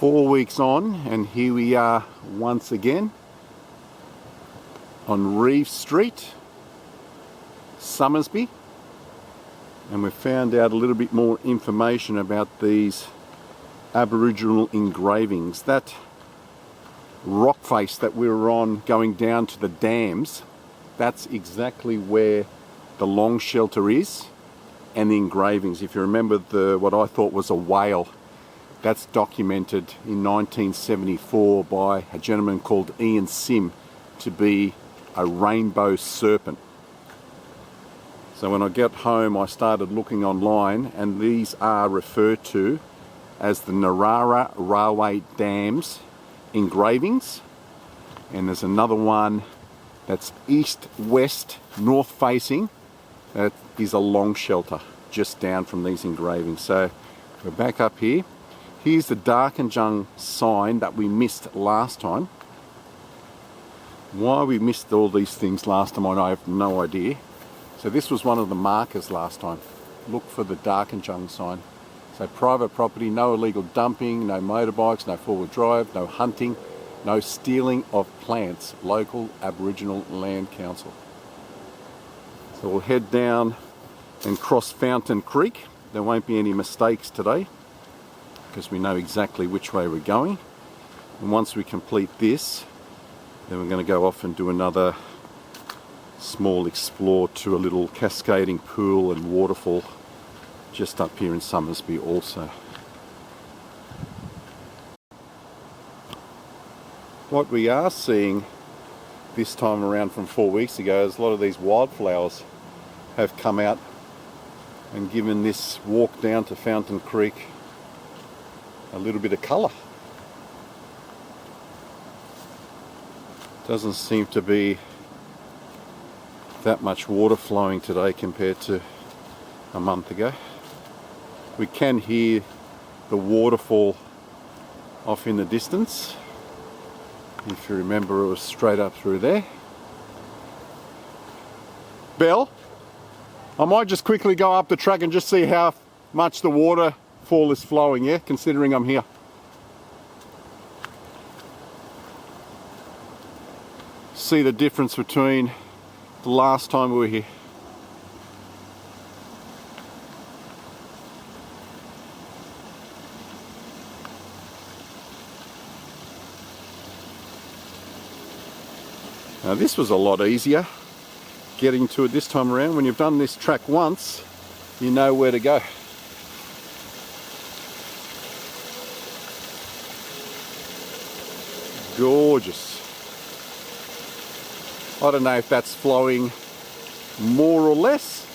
4 weeks on, and here we are once again on Reeve Street, Somersby, and we've found out a little bit more information about these Aboriginal engravings. That rock face that we were on going down to the dams, that's exactly where the long shelter is, and the engravings. If you remember what I thought was a whale, that's documented in 1974 by a gentleman called Ian Sim to be a rainbow serpent. So when I got home, I started looking online, and these are referred to as the Narara Railway Dams engravings. And there's another one that's east, west, north facing. That is a long shelter just down from these engravings. So we're back up here. Here's the Darkinjung sign that we missed last time. Why we missed all these things last time, I have no idea. So this was one of the markers last time. Look for the Darkinjung sign. So private property, no illegal dumping, no motorbikes, no four-wheel drive, no hunting, no stealing of plants. Local Aboriginal Land Council. So we'll head down and cross Fountain Creek. There won't be any mistakes today, because we know exactly which way we're going. And once we complete this, then we're going to go off and do another small explore to a little cascading pool and waterfall just up here in Somersby also. What we are seeing this time around from 4 weeks ago is a lot of these wildflowers have come out and given this walk down to Fountain Creek a little bit of colour. Doesn't seem to be that much water flowing today compared to a month ago. We can hear the waterfall off in the distance. If you remember, it was straight up through there. Belle, I might just quickly go up the track and just see how much the waterfall is flowing, yeah, considering I'm here. See the difference between the last time we were here. Now this was a lot easier getting to it this time around. When you've done this track once, you know where to go. Gorgeous. I don't know if that's flowing more or less.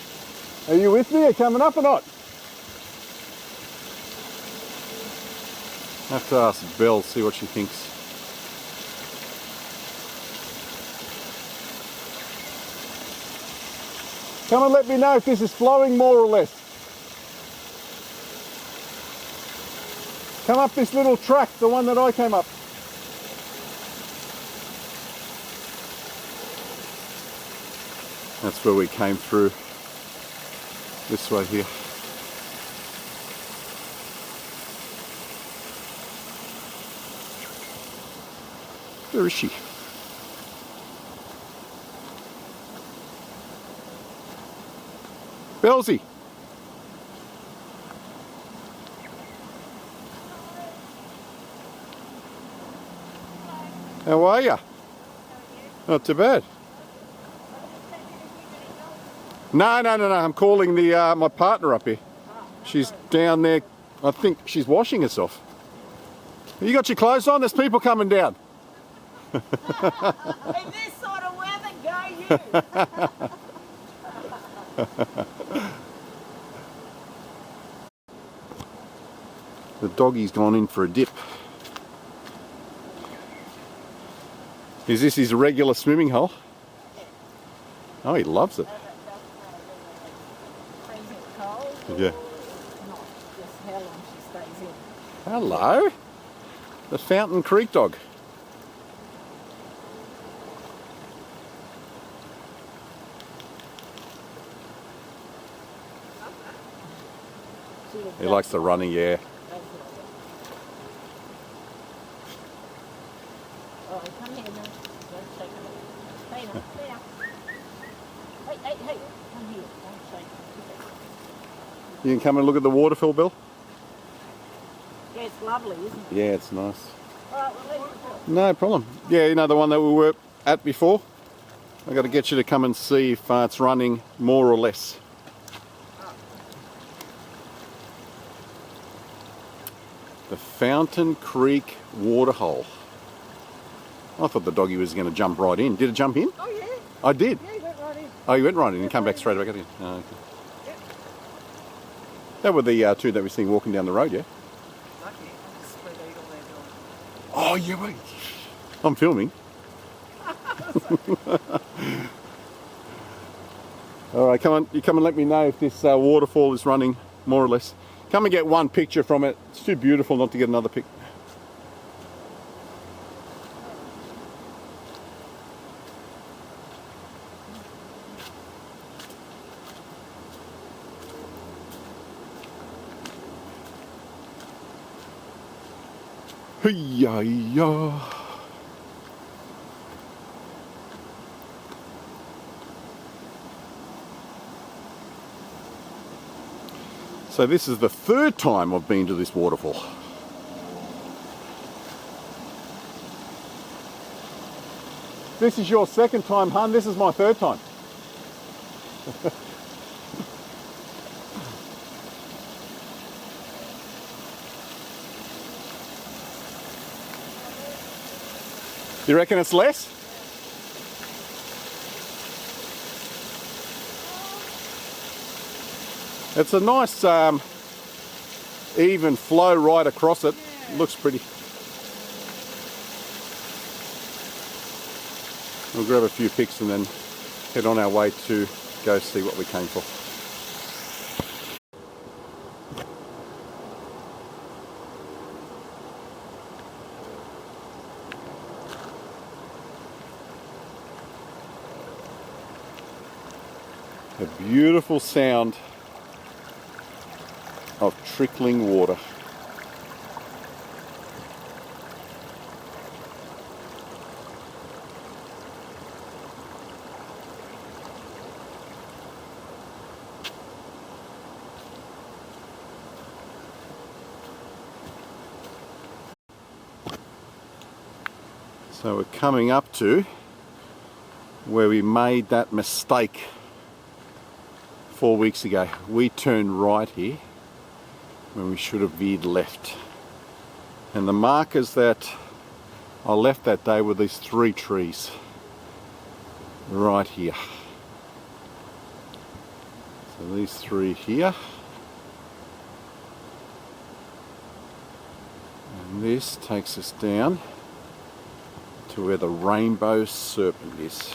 Are you with me? Are you coming up or not? I have to ask Belle, see what she thinks. Come and let me know if this is flowing more or less. Come up this little track, the one that I came up. That's where we came through, this way here. Where is she? Belzy! How are you? Not too bad. No, I'm calling the my partner up here. She's down there, I think she's washing herself. You got your clothes on? There's people coming down. In this sort of weather, go you! The doggy's gone in for a dip. Is this his regular swimming hole? Oh, he loves it. Yeah. Not just how long she stays in. Hello. The Fountain Creek dog. He likes the running, yeah. You can come and look at the waterfall, Bill? Yeah, it's lovely, isn't it? Yeah, it's nice. All right, we'll leave it. No problem. Yeah, you know the one that we were at before? I've got to get you to come and see if it's running more or less. The Fountain Creek Waterhole. I thought the doggy was going to jump right in. Did it jump in? Oh, yeah. I did. Yeah, he went right in. Oh, you went right in and come back straight back in. Oh, okay. Yep. That were the two that we seen walking down the road, yeah? Lucky. I'm just spread eagle there, Bill. Oh, yeah, wait. I'm filming. All right, come on. You come and let me know if this waterfall is running more or less. Come and get one picture from it. It's too beautiful not to get another pic. Hey-ya-ya. So this is the third time I've been to this waterfall. This is your second time, hun. This is my third time. You reckon it's less? It's a nice even flow right across it. Looks pretty. We'll grab a few pics and then head on our way to go see what we came for. A beautiful sound of trickling water. So we're coming up to where we made that mistake 4 weeks ago. We turned right here when we should have veered left. And the markers that I left that day were these 3 trees right here. So these 3 here. And this takes us down to where the rainbow serpent is.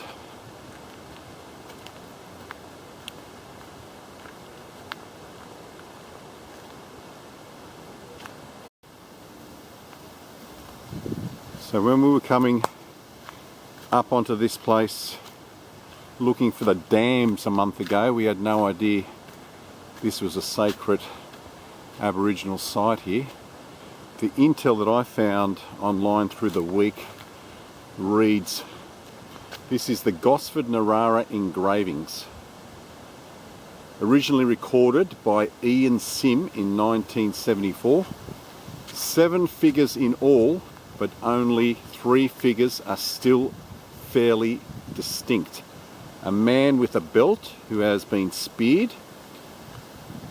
So when we were coming up onto this place looking for the dams a month ago, we had no idea this was a sacred Aboriginal site here. The intel that I found online through the week reads, this is the Gosford Narara Engravings, originally recorded by Ian Sim in 1974. 7 figures in all, but only 3 figures are still fairly distinct. A man with a belt who has been speared.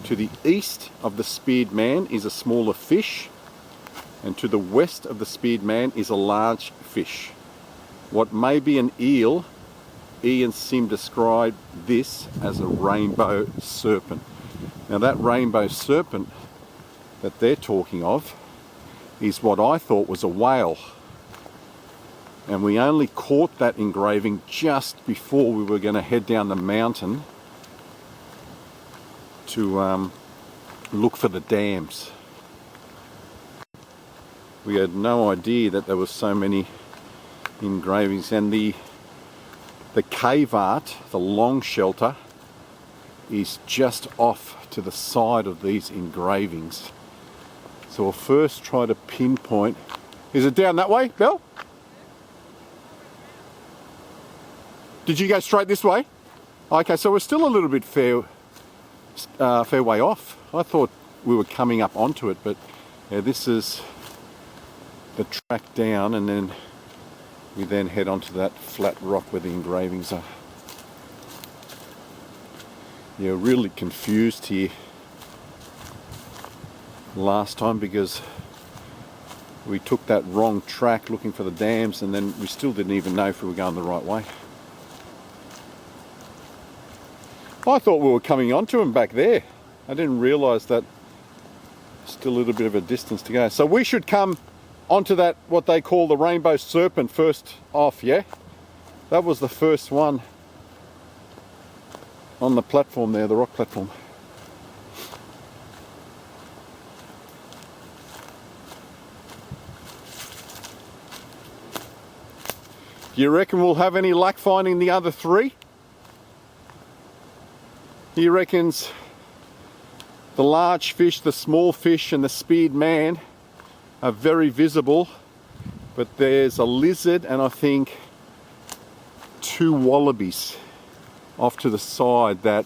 To the east of the speared man is a smaller fish, and to the west of the speared man is a large fish. What may be an eel, Ian Sim described this as a rainbow serpent. Now that rainbow serpent that they're talking of is what I thought was a whale. And we only caught that engraving just before we were going to head down the mountain to look for the dams. We had no idea that there were so many engravings, and the cave art, the long shelter, is just off to the side of these engravings. So we'll first try to pinpoint. Is it down that way, Belle? Did you go straight this way? Okay, so we're still a little bit fair way off. I thought we were coming up onto it, but yeah, this is the track down, and then we then head onto that flat rock where the engravings are. Yeah, really confused here last time because we took that wrong track looking for the dams, and then we still didn't even know if we were going the right way. I thought we were coming onto them back there. I didn't realise that still a little bit of a distance to go. So we should come onto that, what they call the rainbow serpent, first off, yeah? That was the first one on the platform there, the rock platform. Do you reckon we'll have any luck finding the other three? He reckons the large fish, the small fish and the speared man are very visible, but there's a lizard and I think 2 wallabies off to the side that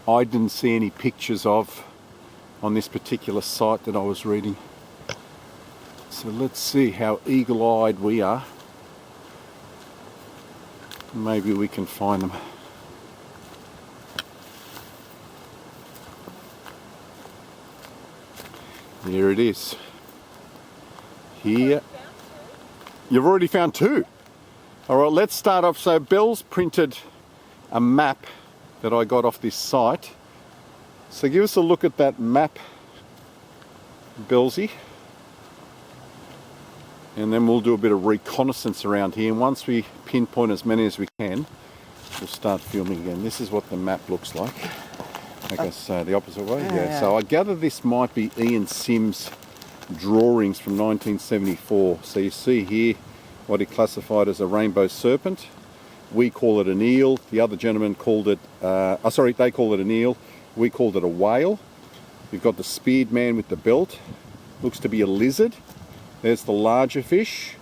I didn't see any pictures of on this particular site that I was reading. So let's see how eagle-eyed we are. Maybe we can find them. There it is. Here. You've already found 2. All right, let's start off. So Belle's printed a map that I got off this site. So give us a look at that map, Bellsy. And then we'll do a bit of reconnaissance around here. And once we pinpoint as many as we can, we'll start filming again. This is what the map looks like. Okay, so the opposite way? Yeah. So I gather this might be Ian Sims' drawings from 1974. So you see here what he classified as a rainbow serpent. We call it an eel. The other gentleman called it, they call it an eel. We called it a whale. You've got the speared man with the belt. Looks to be a lizard. There's the larger fish,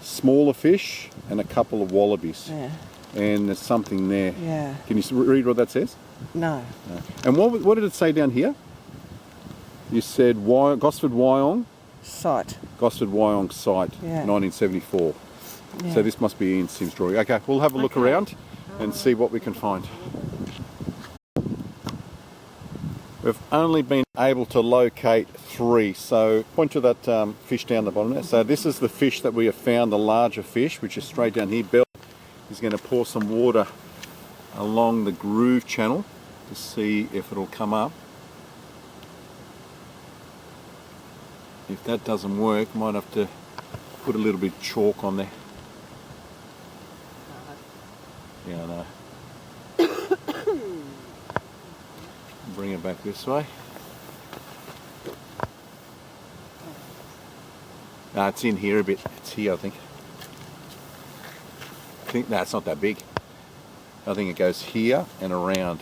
smaller fish, and a couple of wallabies. Yeah. And there's something there. Yeah. Can you read what that says? No. No. And what did it say down here? You said Gosford Wyong Site. Gosford Wyong site, 1974. Yeah. So this must be Ian Sims' drawing. Okay, we'll have a look around and see what we can find. We've only been able to locate 3, so point to that fish down the bottom there. So this is the fish that we have found, the larger fish, which is straight down here. Belle is going to pour some water along the groove channel to see if it'll come up. If that doesn't work, might have to put a little bit of chalk on there. Yeah, I know. Bring it back this way. No, it's in here a bit. It's here, I think. No, it's not that big. I think it goes here and around.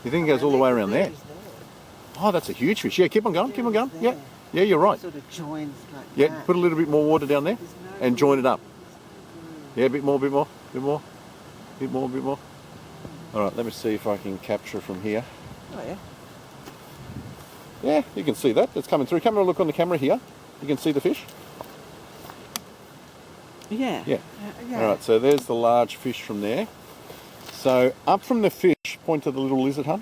You think it goes all the way around there? Oh, that's a huge fish. Yeah, keep on going, keep on going. Yeah, yeah, you're right. Sort of joins like yeah, that. Put a little bit more water down there and join it up. Yeah, a bit more, bit more, bit more, bit more, bit more. All right, let me see if I can capture from here. Oh, yeah. Yeah, you can see that. It's coming through. Come and look on the camera here. You can see the fish. Yeah. Yeah. All right, so there's the large fish from there. So up from the fish, point to the little lizard, hun.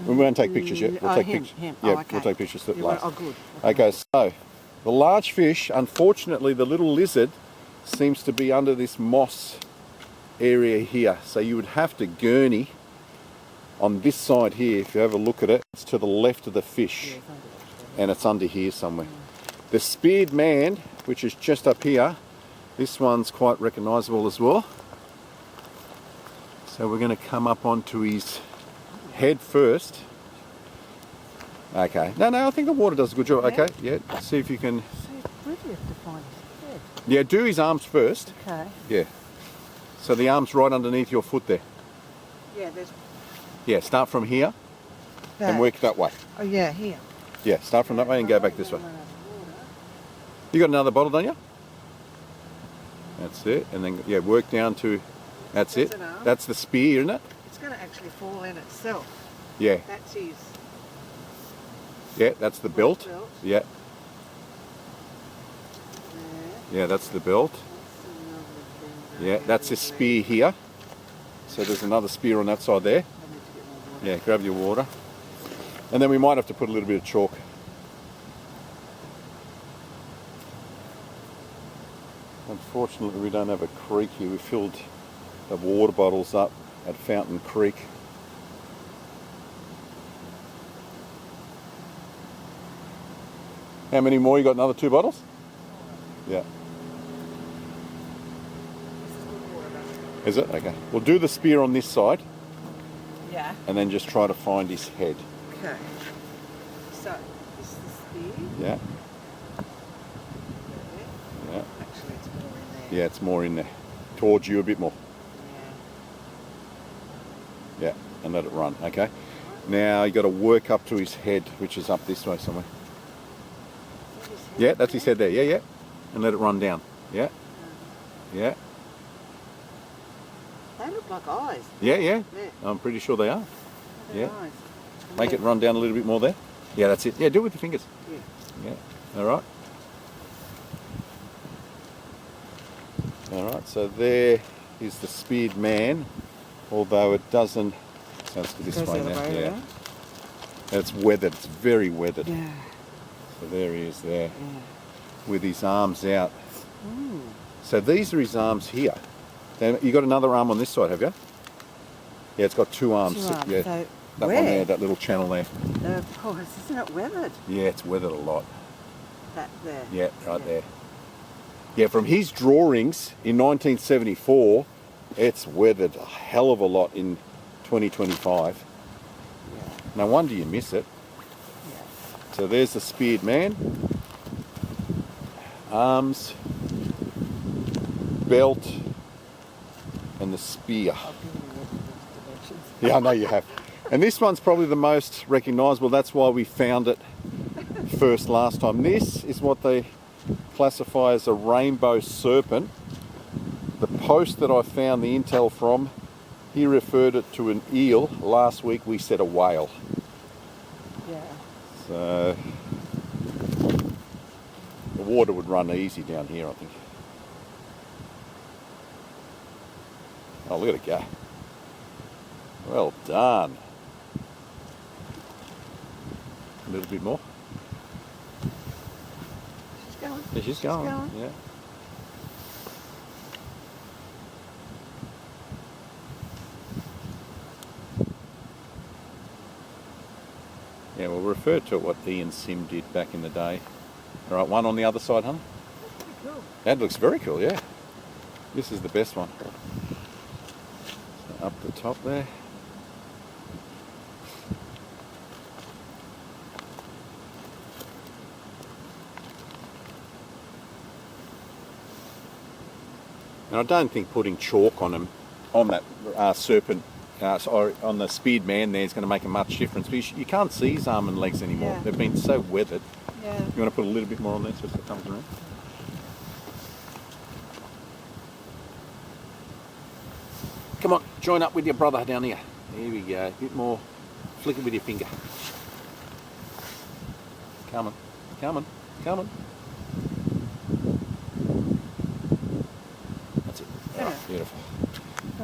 We won't take pictures yet. We'll take pictures. Him. Yeah, Oh, okay. we'll take pictures at last. Oh, good. Okay, so the large fish, unfortunately, the little lizard seems to be under this moss area here. So you would have to gurney on this side here. If you have a look at it, it's to the left of the fish, and it's under here somewhere. The speared man, which is just up here, this one's quite recognisable as well. So we're going to come up onto his head first. Okay. No, I think the water does a good job. Okay, yeah. See if you can. So it's brilliant to find his head. Yeah, do his arms first. Okay. Yeah. So the arm's right underneath your foot there. Yeah, there's. Yeah, start from here That. and work that way. Oh yeah, here. Yeah, start from that way and go back this way. You got another bottle, don't you? That's it. And then, yeah, work down to, that's it. That's the spear, isn't it? it's going to actually fall in itself. Yeah, That's his. yeah, that's the belt. Belt. Yeah, There. yeah, that's the belt. That's another thing. Yeah, that's his spear here. So there's another spear on that side there. I need to get more water. Yeah, grab your water. And then we might have to put a little bit of chalk. Unfortunately, we don't have a creek here. We filled the water bottles up at Fountain Creek. How many more? You got another 2 bottles? Yeah. This is good water. Is it? Okay. We'll do the spear on this side Yeah. and then just try to find his head. Okay. So, this is the spear. Yeah. There. Yeah. Actually, it's more in there. Yeah, it's more in there. Towards you a bit more. Yeah. Yeah, and let it run, okay? Now you got to work up to his head, which is up this way somewhere. Is that his head Yeah, that's there? his head there. Yeah, yeah. And let it run down. Yeah, yeah. They look like eyes. Yeah, yeah. Yeah. I'm pretty sure they are. They're Yeah. eyes. And Make then- it run down a little bit more there. Yeah, that's it. Yeah, do it with your fingers. Yeah. Yeah. All right. All right. So there is the speared man, although it doesn't. Let's go this Goes way the now. other way Yeah. around. It's weathered. It's very weathered. Yeah. So there he is there, Yeah. with his arms out. Ooh. So these are his arms here. Then you got another arm on this side, have you? Yeah, it's got 2 arms. Two arms. Yeah, So that where? one there, that little channel there. Oh, isn't it weathered? Yeah, it's weathered a lot. That there. Yeah, right there. Yeah, from his drawings in 1974, it's weathered a hell of a lot in 2025. Yeah. No wonder you miss it. Yeah. So there's the speared man. Arms, belt, and the spear. I'll give you the dimensions. Yeah, I know you have. And this one's probably the most recognisable. That's why we found it first last time. This is what they classify as a rainbow serpent. The post that I found the intel from, he referred it to an eel. Last week we said a whale. Yeah. So the water would run easy down here, I think. Oh, look at it go. Well done. A little bit more. She's going. Yeah, she's going. going. Yeah. Yeah, we'll refer to what Ian Sim did back in the day. All right, one on the other side, huh? Cool. That looks very cool, yeah. This is the best one. So up the top there. And I don't think putting chalk on them, on that serpent, sorry, on the speared man there is going to make a much difference. Because you can't see his arm and legs anymore. Yeah. They've been so weathered. Yeah. You want to put a little bit more on there so it comes around? Come on, join up with your brother down here. Here we go. A bit more. Flick it with your finger. Come on, come on, come on. That's it. All right, beautiful.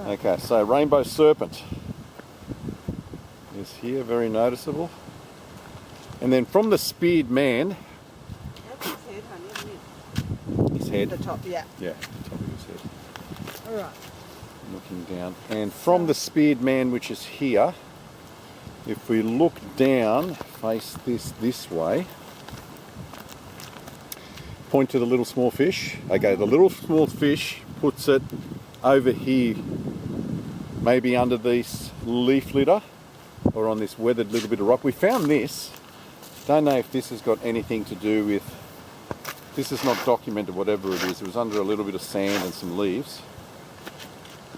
Okay, so rainbow serpent is here, very noticeable. And then from the speared man, That's his head, honey, isn't his it? head. The top, yeah. Yeah, top of his head. All right. Looking down. And from the speared man, which is here, if we look down, face this way, point to the little small fish. Okay, the little small fish puts it over here, maybe under this leaf litter or on this weathered little bit of rock. We found this. Don't know if this has got anything to do with, this is not documented, whatever it is. It was under a little bit of sand and some leaves.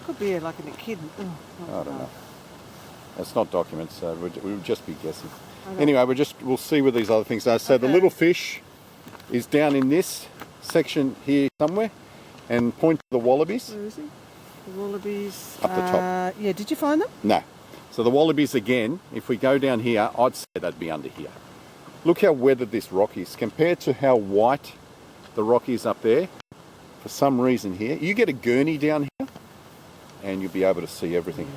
Could be like an echidna. Oh, I don't know. It's not documented, so we would just be guessing. Okay. Anyway, we'll see where these other things are. So the Okay. little fish is down in this section here somewhere, and point to the wallabies. Where is he? The wallabies. Up the top. Yeah, did you find them? No. So the wallabies again, if we go down here, I'd say they'd be under here. Look how weathered this rock is compared to how white the rock is up there. For some reason here, you get a gurney down here and you'll be able to see everything.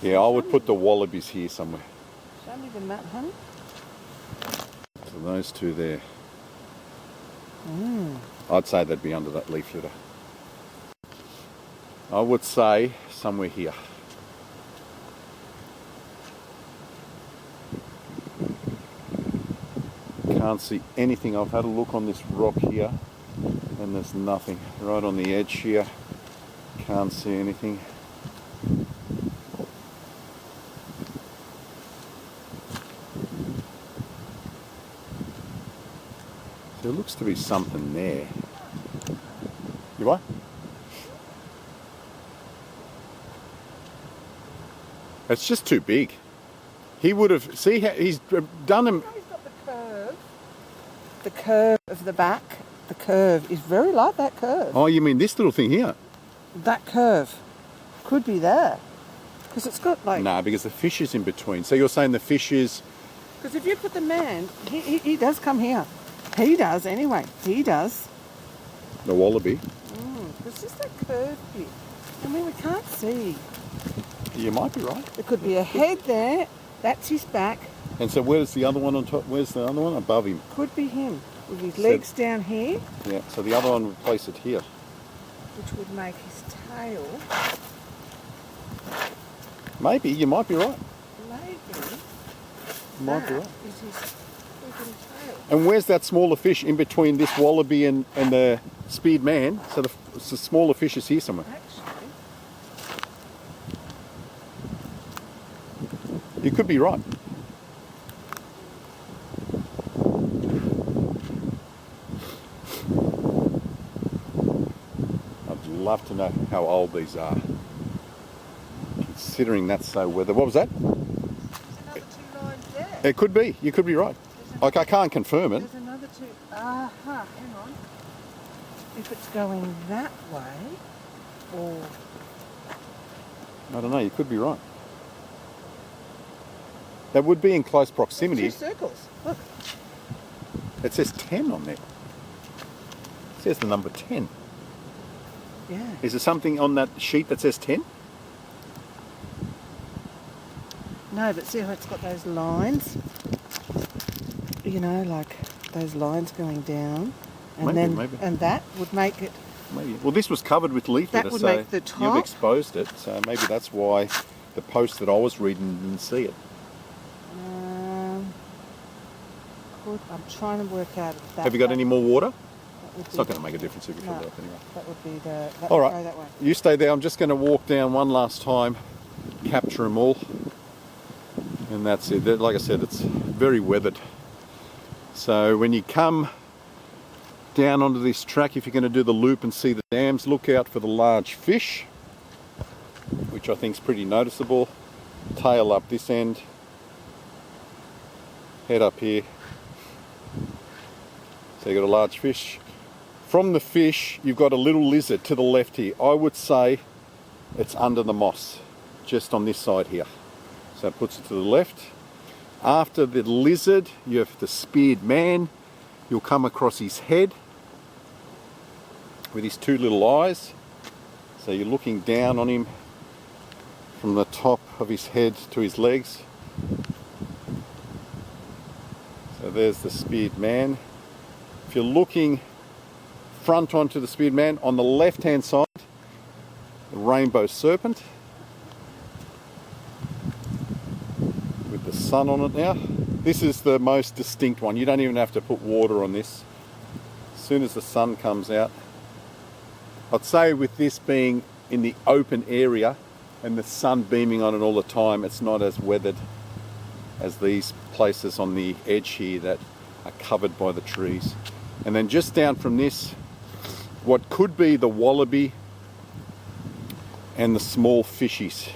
Yeah, I would put the wallabies here somewhere. Show me the map, honey. So those two there. I'd say they'd be under that leaf litter. I would say somewhere here. Can't see anything. I've had a look on this rock here and there's nothing. Right on the edge here, can't see anything. There looks to be something there. You what? It's just too big. He would have, see how he's done him. He's got the curve. The curve of the back. The curve is very like that curve. Oh, you mean this little thing here? That curve could be there. Because it's got like... No, because the fish is in between. So you're saying the fish is... Because if you put the man, he does come here. He does anyway. He does. The wallaby. It's just that curve bit. I mean, we can't see. You might be right. There could be a head there. That's his back. And so where's the other one on top? Where's the other one? Above him. Could be him. With his legs down here. Yeah, so the other one would place it here. Which would make his tail. Maybe, you might be right. Maybe. You might be right. Is his freaking tail. And where's that smaller fish in between this wallaby and the speed man? So the smaller fish is here somewhere. Actually. You could be right. I'd love to know how old these are. Considering that's so weathered. What was that? There's another 2 lines there. It could be. You could be right. Like, I can't confirm it. There's another 2. Hang on. If it's going that way, or... I don't know. You could be right. That would be in close 2 proximity. circles. Look. It says 10 on there. It says the number 10. Yeah. Is there something on that sheet that says 10? No, but see how it's got those lines? You know, like those lines going down. And Maybe. And that would make it... Maybe. Well, this was covered with leaf That litter, would so make the top- you've exposed it. So maybe that's why the post that I was reading didn't see it. I'm trying to work out if that... Have you got any more water? that would It's be- not going to make a difference if you fill No, it up anyway. that would be the... That All would right. go that way. You stay there. I'm just going to walk down one last time, capture them all, and that's it. Like I said, it's very weathered. So when you come down onto this track, if you're going to do the loop and see the dams, look out for the large fish, which I think is pretty noticeable. Tail up this end, head up here. So you've got a large fish. From the fish, you've got a little lizard to the left here. I would say it's under the moss, just on this side here. So it puts it to the left. After the lizard, you have the speared man. You'll come across his head with his 2 little eyes. So you're looking down on him from the top of his head to his legs. So there's the speared man. If you're looking front onto the speared man, on the left hand side, the rainbow serpent with the sun on it now. This is the most distinct one. You don't even have to put water on this. As soon as the sun comes out, I'd say with this being in the open area and the sun beaming on it all the time, it's not as weathered as these places on the edge here that are covered by the trees. And then just down from this, what could be the wallaby and the small fishies.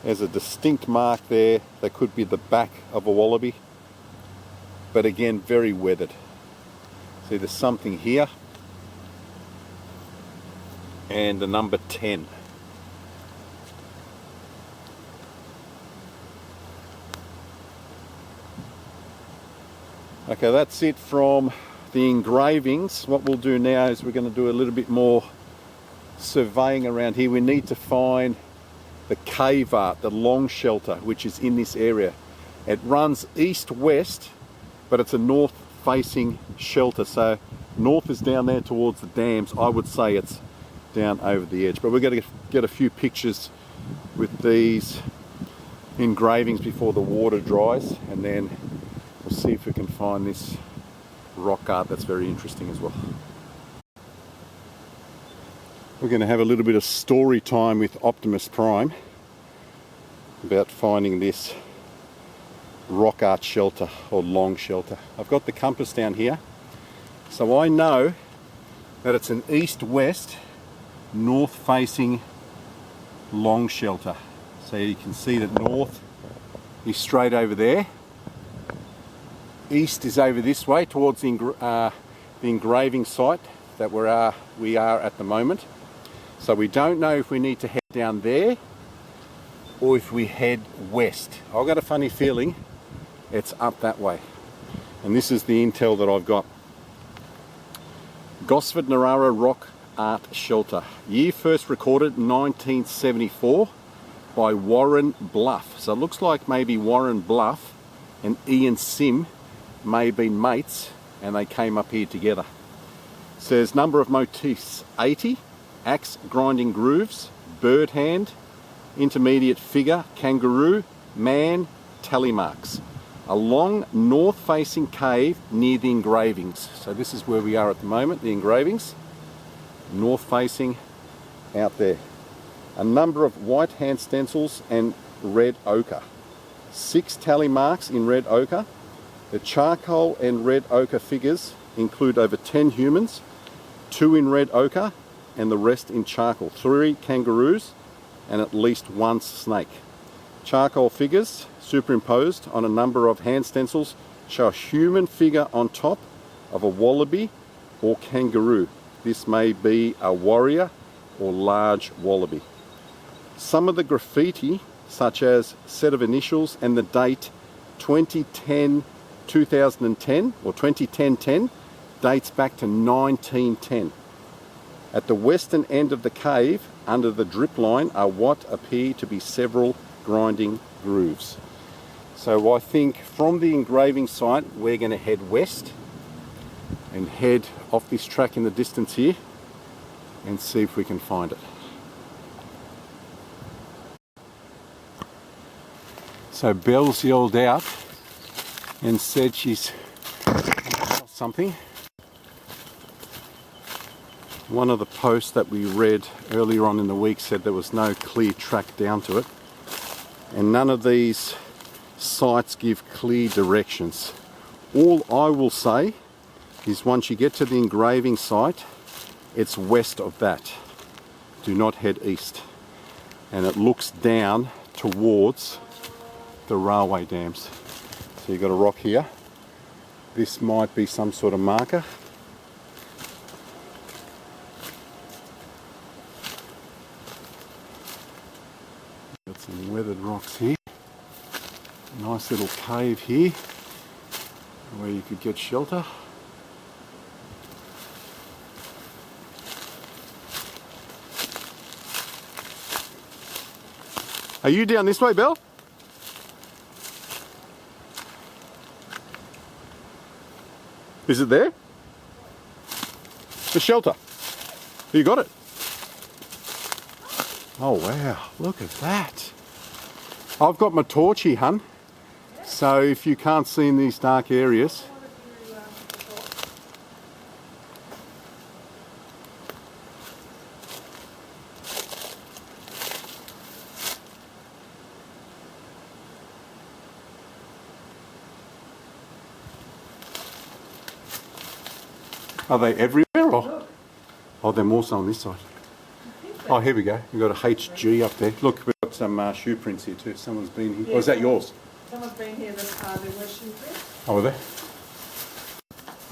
There's a distinct mark there that could be the back of a wallaby, but again very weathered. See, there's something here. and the number 10. Okay, that's it from the engravings. What we'll do now is we're going to do a little bit more surveying around here. We need to find the cave art, the long shelter, which is in this area. It runs east-west, but it's a north-facing shelter. So north is down there towards the dams. I would say it's down over the edge. But we're going to get a few pictures with these engravings before the water dries, and then we'll see if we can find this rock art that's very interesting as well. We're going to have a little bit of story time with Optimus Prime about finding this rock art shelter or long shelter. I've got the compass down here, so I know that it's an east-west, north-facing long shelter. So you can see that north is straight over there. East is over this way towards the engraving site that we are at the moment. So we don't know if we need to head down there or if we head west. I've got a funny feeling it's up that way. And this is the intel that I've got. Gosford Narara Rock Art Shelter. Year first recorded 1974 by Warren Bluff. So it looks like maybe Warren Bluff and Ian Sim may have been mates and they came up here together. It says number of motifs 80, axe grinding grooves, bird hand, intermediate figure, kangaroo, man, tally marks. A long north facing cave near the engravings. So this is where we are at the moment, the engravings. North facing out there. A number of white hand stencils and red ochre. 6 tally marks in red ochre. The charcoal and red ochre figures include over 10 humans, 2 in red ochre and the rest in charcoal. 3 kangaroos and at least 1 snake. Charcoal figures superimposed on a number of hand stencils show a human figure on top of a wallaby or kangaroo. This may be a warrior or large wallaby. Some of the graffiti, such as set of initials and the date 2010 or 2010, dates back to 1910. At the western end of the cave, under the drip line, are what appear to be several grinding grooves. So I think from the engraving site, we're going to head west and head off this track in the distance here and see if we can find it. So Belle's yelled out and said she's something. One of the posts that we read earlier on in the week said there was no clear track down to it, and none of these sites give clear directions. All I will say is once you get to the engraving site, it's west of that. Do not head east. And it looks down towards the railway dams. So you've got a rock here. This might be some sort of marker. Got some weathered rocks here. Nice little cave here where you could get shelter. Are you down this way, Belle? Is it there? The shelter. You got it? Oh wow, look at that. I've got my torch here, hun. So if you can't see in these dark areas. Are they everywhere or? Oh, they're more so on this side. Oh, here we go. We've got a HG up there. Look, we've got some shoe prints here too. Someone's been here. Yeah, oh, is that yours? Someone's been here this there were shoe prints. Oh, were there?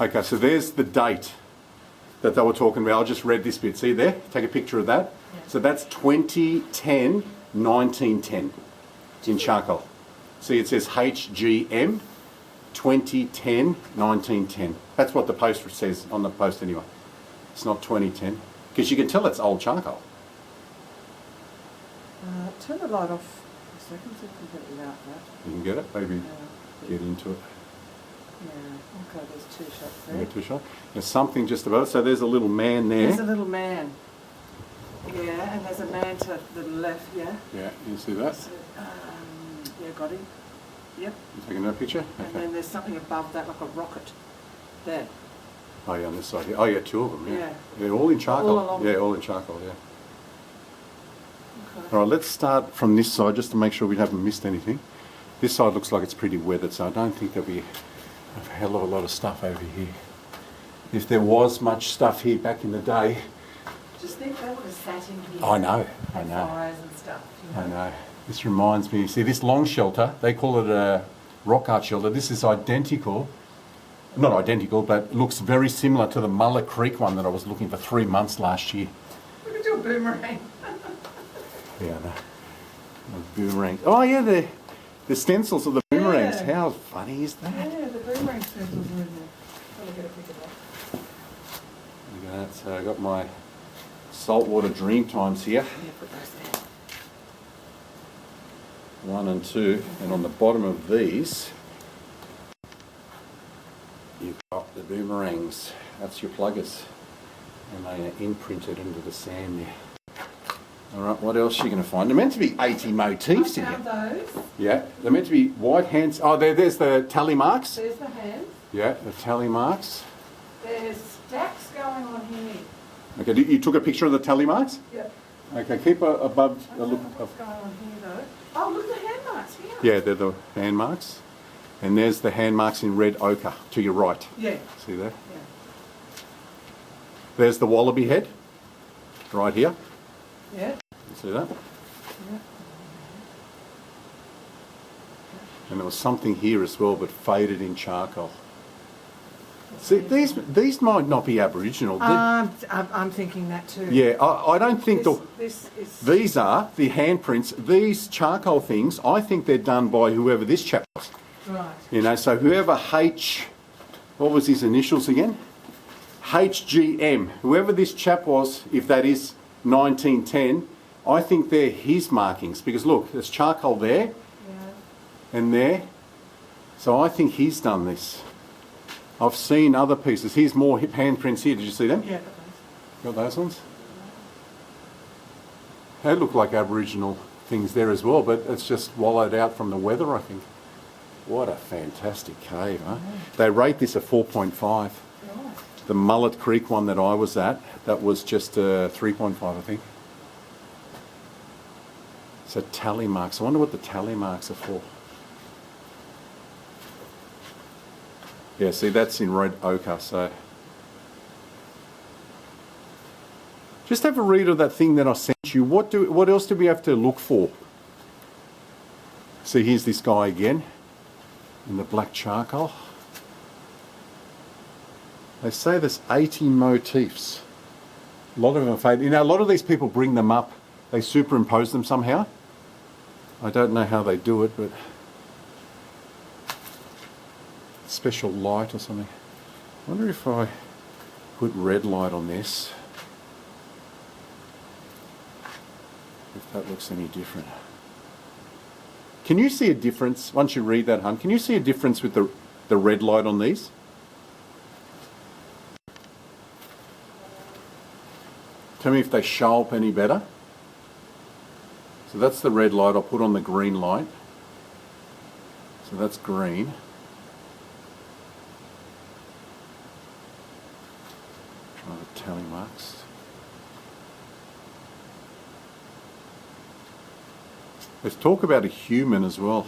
Okay, so there's the date. that they were talking about. I just read this bit. See there? Take a picture of that. Yeah. So that's 2010, 1910 in charcoal. See, it says HGM 2010, 1910. That's what the poster says on the post anyway. It's not 2010. Because you can tell it's old charcoal. Turn the light off a second so you can get it out that. You can get it? Maybe get into it. Yeah, okay, there's two shots You there. get 2 shots. There's something just above it. So there's a little man there. There's a little man. Yeah, and there's a man to the left, yeah. Yeah, you see that? So, yeah, got him. Yep. You taking that picture? And Okay. then there's something above that, like a rocket. There. Oh yeah, on this side here. Oh yeah, 2 of them, yeah. Yeah. Yeah, all in charcoal. All along. Yeah, all in charcoal, yeah. Okay. All right, let's start from this side just to make sure we haven't missed anything. This side looks like it's pretty weathered, so I don't think there'll be a hell of a lot of stuff over here. If there was much stuff here back in the day, Just think they would have sat in here. I know, I Had know, fires and stuff. You I know. This reminds me, see this long shelter, they call it a RockArt shelter. This is identical, not identical, but looks very similar to the Mullet Creek one that I was looking for 3 months last year. Look at your boomerang. Yeah, no. Boomerangs. Oh yeah, the stencils of the boomerangs. Yeah. How funny is that? Yeah, the boomerang stencils are in there. Gotta get a pick of that. Look at that. So I got my saltwater dream times here. Yeah, put those there. 1 and 2, and on the bottom of these, you've got the boomerangs. That's your pluggers, and they are imprinted into the sand there. All right, what else are you going to find? They're meant to be 80 motifs in I found here. those. Yeah, they're meant to be white hands. Oh, there's the tally marks. There's the hands. Yeah, the tally marks. There's stacks going on here. Okay, you took a picture of the tally marks? Yep. Okay, keep above I a don't look. know what's going on here though. Oh, look at the hand marks here. Yeah, they're the hand marks. And there's the hand marks in red ochre to your right. Yeah. See there? Yeah. There's the wallaby head right here. Yeah. You see that? Yeah. And there was something here as well, but faded in charcoal. See, these might not be Aboriginal. I'm thinking that too. Yeah, I don't think This is. these are the handprints. These charcoal things, I think they're done by whoever this chap was. Right. You know, so whoever what was his initials again? HGM. Whoever this chap was, if that is 1910, I think they're his markings. Because look, there's charcoal there Yeah. and there. So I think he's done this. I've seen other pieces. Here's more handprints here. Did you see them? Yeah. Got those ones? They look like Aboriginal things there as well, but it's just wallowed out from the weather, I think. What a fantastic cave, huh? They rate this a 4.5. Right. The Mullet Creek one that I was at, that was just 3.5, I think. So tally marks. I wonder what the tally marks are for. Yeah, see, that's in red ochre, so... Just have a read of that thing that I sent you. What else do we have to look for? See, here's this guy again, in the black charcoal. They say there's 80 motifs. A lot of them are faded. You know, a lot of these people bring them up. They superimpose them somehow. I don't know how they do it, but... special light or something. I wonder if I put red light on this, if that looks any different. Can you see a difference, once you read that, Hun, can you see a difference with the red light on these? Tell me if they show up any better. So that's the red light. I'll put on the green light. So that's green. Try the tally marks. Let's talk about a human as well.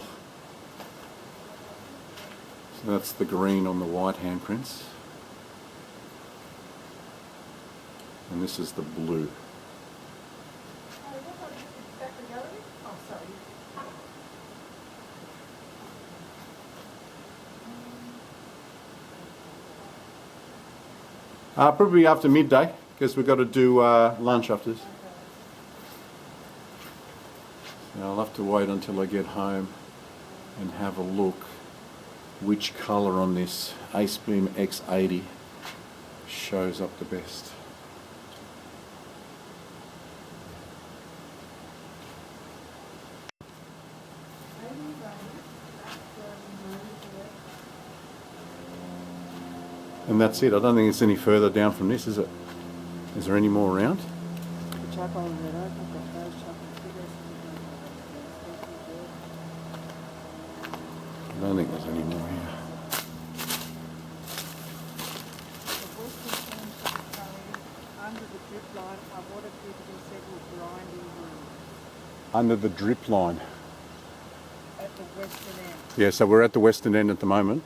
So that's the green on the white handprints. And this is the blue. Probably after midday, because we've got to do lunch after this. So I'll have to wait until I get home and have a look which colour on this Ace Beam X80 shows up the best. And that's it. I don't think it's any further down from this, is it? Is there any more around? The charcoal and red oak, I've got those charcoal figures. I don't think there's any more here. The western end of the cave, under the drip line, are what appear to be several grinding rooms Under the drip line. at the western end. Yeah, so we're at the western end at the moment.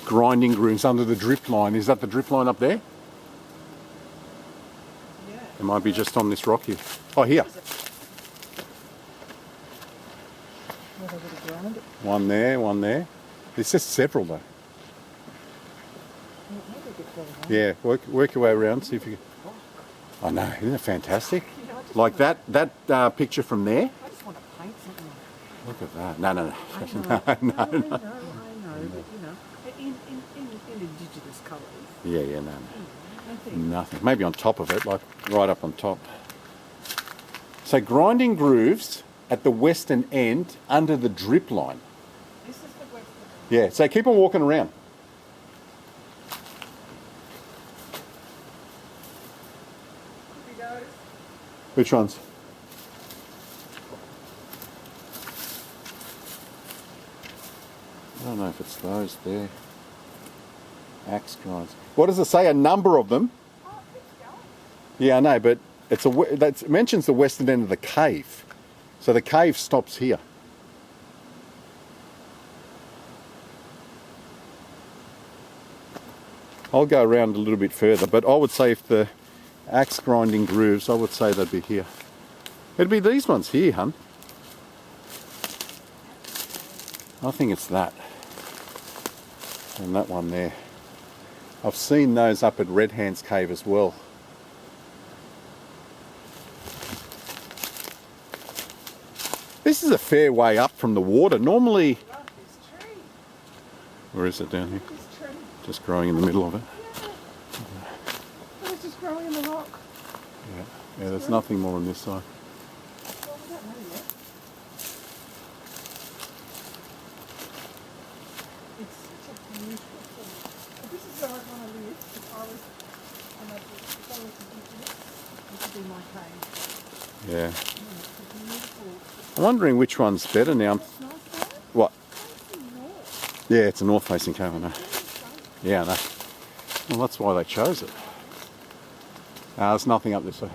Grinding grooves under the drip line. Is that the drip line up there? Yeah. It might be just on this rock here. Oh, here. Where they would have ground it. One there, one there. There's just several though. Maybe a bit further down. Yeah, work your way around, see if you can. I know, isn't it fantastic? You know, I just Like that picture from there. I just want to paint something. Look at that. No, no, no. I know, but you know, in indigenous colours. Yeah, yeah, no, no. Nothing. Nothing. Maybe on top of it, like right up on top. So grinding grooves at the western end under the drip line. This is the western end. Yeah, so keep on walking around. Could be those. Which ones? I don't know if it's those there. Axe grinds. What does it say? A number of them? Oh, it's going. Yeah, I know, but it mentions the western end of the cave. So the cave stops here. I'll go around a little bit further, but I would say if the axe grinding grooves, I would say they'd be here. It'd be these ones here, hun. I think it's that. And that one there. I've seen those up at Red Hand's Cave as well. This is a fair way up from the water. Normally, Love this tree. where is it down here? This tree. Just growing in the middle of it. Oh, it's just growing in the rock. Yeah, yeah. There's nothing more on this side. Well, we don't know yet. It's such a beautiful thing. This is where I'd want to live if I was, if I was indigenous. This would be my cave. Yeah. It's a beautiful. I'm wondering which one's better now. It's nice though. What? It's in north. Yeah, it's a north-facing cave, I know. Yeah, I know. Well, that's why they chose it. There's nothing up this way.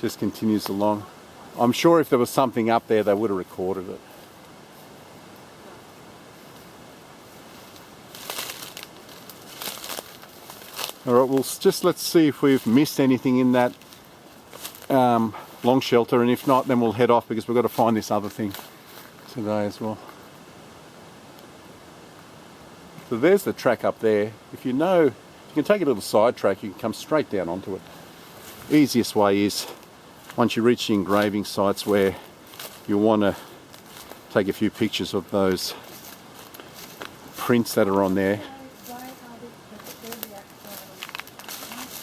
Just continues along. I'm sure if there was something up there, they would have recorded it. All right, well, let's see if we've missed anything in that long shelter, and if not, then we'll head off because we've got to find this other thing today as well. So there's the track up there. If you know, you can take a little side track, you can come straight down onto it. Easiest way is, once you reach the engraving sites where you want to take a few pictures of those prints that are on there.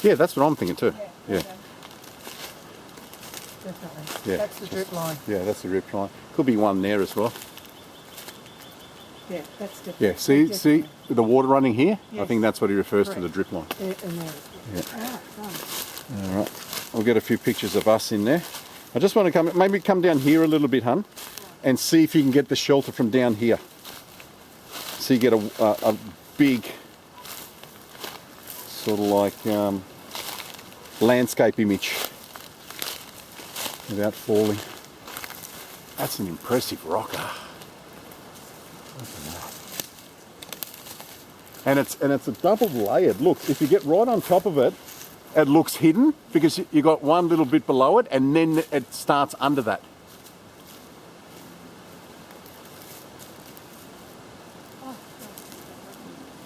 Yeah, that's what I'm thinking too. Yeah, Definitely. yeah. That's the drip line. Yeah, that's the drip line. Could be one there as well. Yeah, that's definitely. Yeah, see the water running here? I Yes. think that's what he refers to, Correct. the drip line. There and there. Yeah. Alright, done. All right, we'll get a few pictures of us in there. I just want to maybe come down here a little bit, hun, and see if you can get the shelter from down here. So you get a big, sort of like landscape image without falling. That's an impressive rocker. Look at that. And it's a double layered. Look, if you get right on top of it, it looks hidden because you got one little bit below it, and then it starts under that.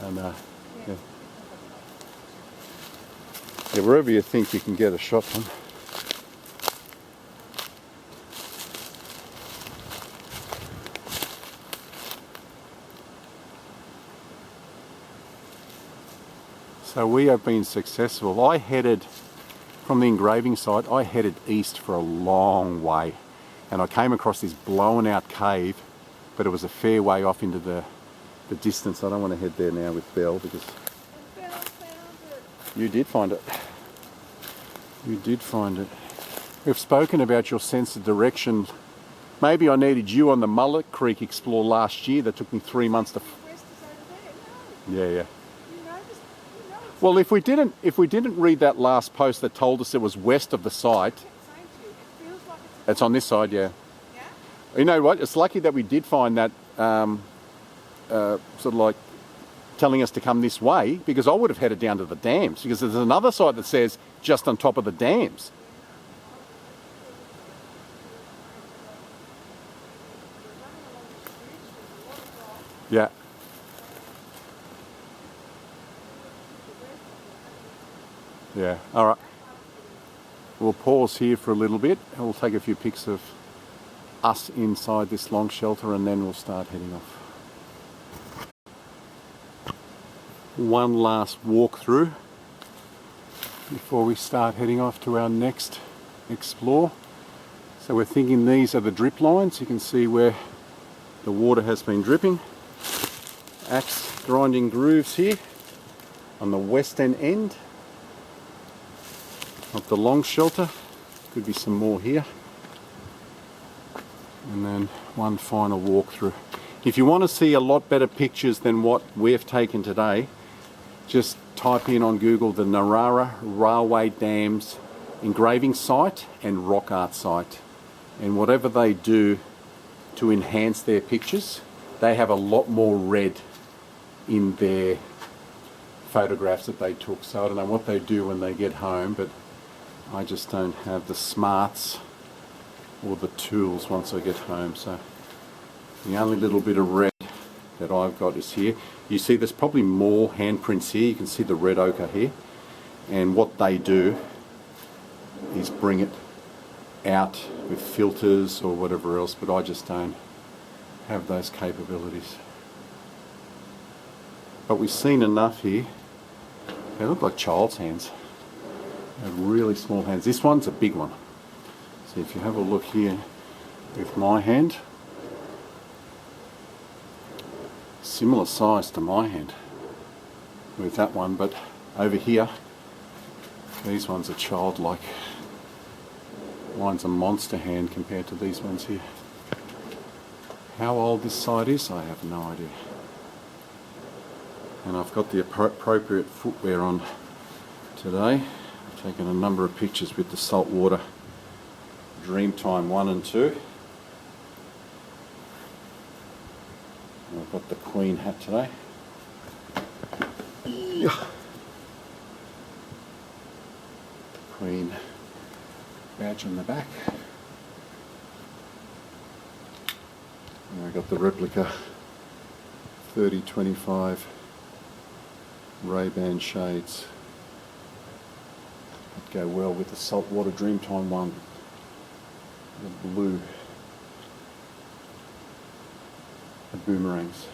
And yeah. Yeah, wherever you think you can get a shot from. So we have been successful. I headed from the engraving site, I headed east for a long way, and I came across this blown out cave, but it was a fair way off into the distance. I don't want to head there now with Belle because you did find it. You did find it. We've spoken about your sense of direction. Maybe I needed you on the Mullet Creek Explore last year. That took me 3 months to. West is over there. No. Yeah, yeah. You know this. You know it's Well, if we didn't read that last post that told us it was west of the site, saying to you. It feels like it's on this side, yeah. Yeah. You know what? It's lucky that we did find that sort of like telling us to come this way, because I would have headed down to the dams, because there's another site that says just on top of the dams. Yeah. Yeah. All right. We'll pause here for a little bit and we'll take a few pics of us inside this long shelter and then we'll start heading off. One last walkthrough before we start heading off to our next explore. So we're thinking these are the drip lines. You can see where the water has been dripping. Axe grinding grooves here on the western end of the long shelter. Could be some more here. And then one final walkthrough. If you want to see a lot better pictures than what we've taken today, just type in on Google the Narara Railway Dams engraving site and RockArt site. And whatever they do to enhance their pictures, they have a lot more red in their photographs that they took. So I don't know what they do when they get home, but I just don't have the smarts or the tools once I get home. So the only little bit of red that I've got is here. You see there's probably more handprints here. You can see the red ochre here. And what they do is bring it out with filters or whatever else, but I just don't have those capabilities. But we've seen enough here. They look like child's hands. They have really small hands. This one's a big one. So if you have a look here with my hand, similar size to my hand with that one, but over here these ones are childlike. Mine's a monster hand compared to these ones here. How old this site is, I have no idea. And I've got the appropriate footwear on today. I've taken a number of pictures with the saltwater Dreamtime 1 and 2. I've got the Queen hat today. The Queen badge on the back. And I got the replica 3025 Ray-Ban shades. That go well with the saltwater Dreamtime 1. The blue. The boomerangs.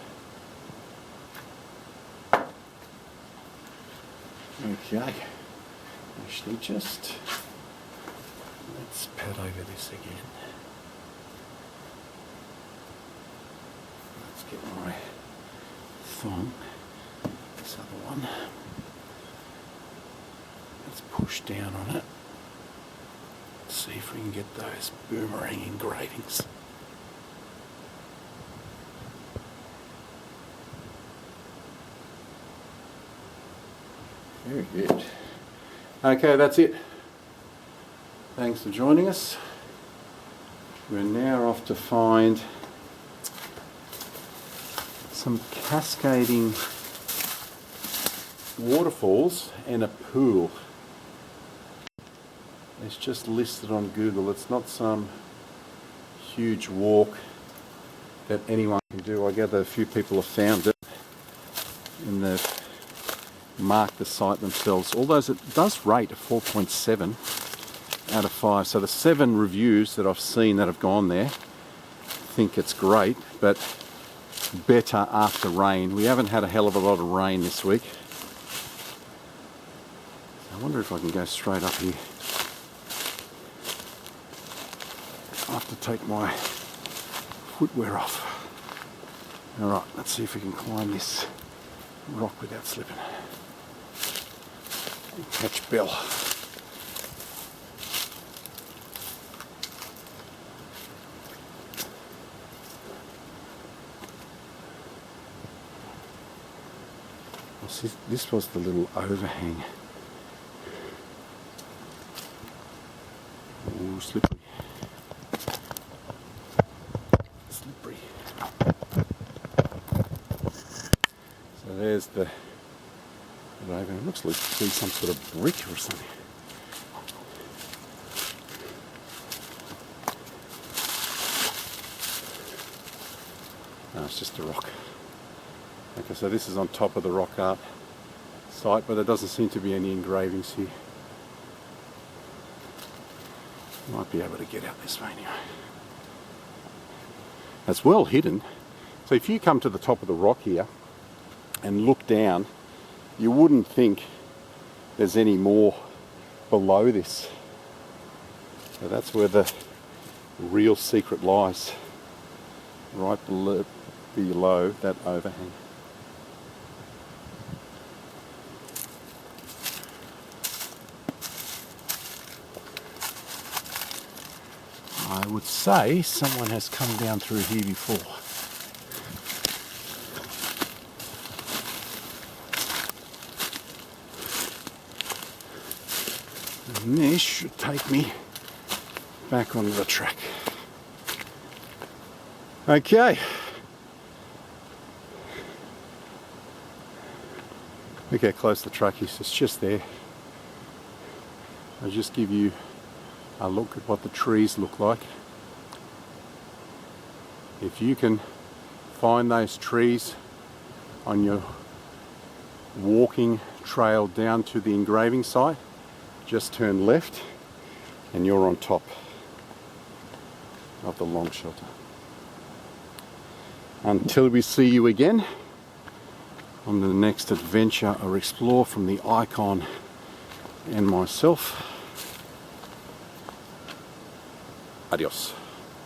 Okay, actually just let's pat over this again. Let's get my thumb, this other one. Let's push down on it. See if we can get those boomerang engravings. Very good. Okay, that's it. Thanks for joining us. We're now off to find some cascading waterfalls and a pool. It's just listed on Google. It's not some huge walk that anyone can do. I gather a few people have found it and they've mark the site themselves. Although it does rate a 4.7 out of 5. So the 7 reviews that I've seen that have gone there think it's great, but better after rain. We haven't had a hell of a lot of rain this week. I wonder if I can go straight up here. I have to take my footwear off. Alright, let's see if we can climb this rock without slipping. And catch Bell. This was the little overhang. Oh, slippery. Slippery. So there's the overhang. It looks like to be some sort of brick or something. No, it's just a rock. Okay, so this is on top of the RockArt site, but there doesn't seem to be any engravings here. Might be able to get out this way anyway. It's well hidden. So if you come to the top of the rock here and look down, you wouldn't think there's any more below this. So that's where the real secret lies, right below that overhang. I would say someone has come down through here before. And this should take me back onto the track. Okay. Look how close the track is, it's just there. I'll just give you a look at what the trees look like. If you can find those trees on your walking trail down to the engraving site, just turn left and you're on top of the long shelter. Until we see you again on the next adventure or explore from the icon and myself. Adios.